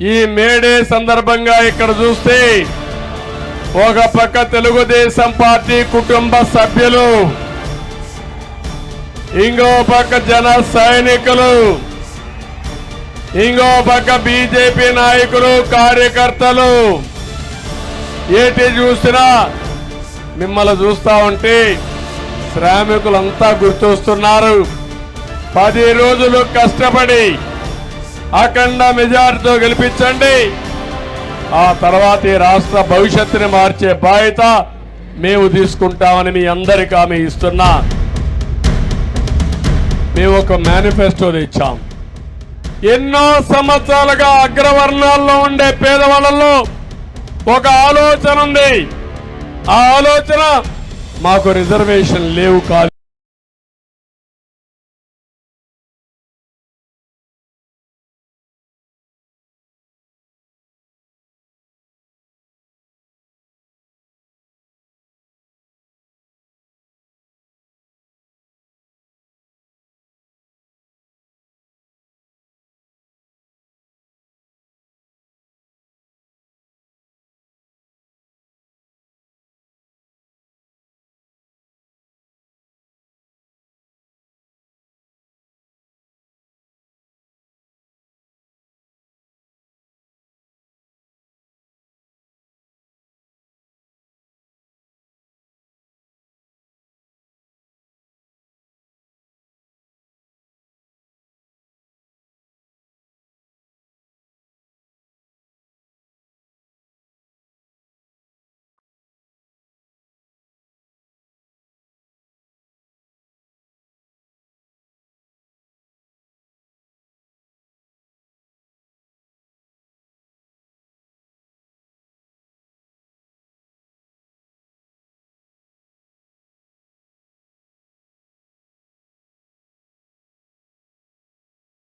ఈ మేడే సందర్భంగా ఇక్కడ చూస్తే ఒక పక్క తెలుగుదేశం పార్టీ కుటుంబ సభ్యులు, ఇంకో పక్క జన సైనికులు, ఇంకో పక్క బీజేపీ నాయకులు, కార్యకర్తలు, ఏటి చూసినా మిమ్మల్ని చూస్తా ఉంటే శ్రామికులంతా గుర్తొస్తున్నారు. 10 రోజులు కష్టపడి అఖండ మెజార్టీతో గెలిపించండి. ఆ తర్వాత ఈ రాష్ట్ర భవిష్యత్తుని మార్చే బాధ్యత మేము తీసుకుంటామని మీ అందరికీ హామీ ఇస్తున్నా. మేము ఒక మేనిఫెస్టో తెచ్చాం. ఎన్నో సంవత్సరాలుగా అగ్రవర్ణాల్లో ఉండే పేదవాళ్ళలో ఒక ఆలోచన ఉంది. ఆ ఆలోచన మాకు రిజర్వేషన్ లేవు, ఖాళీ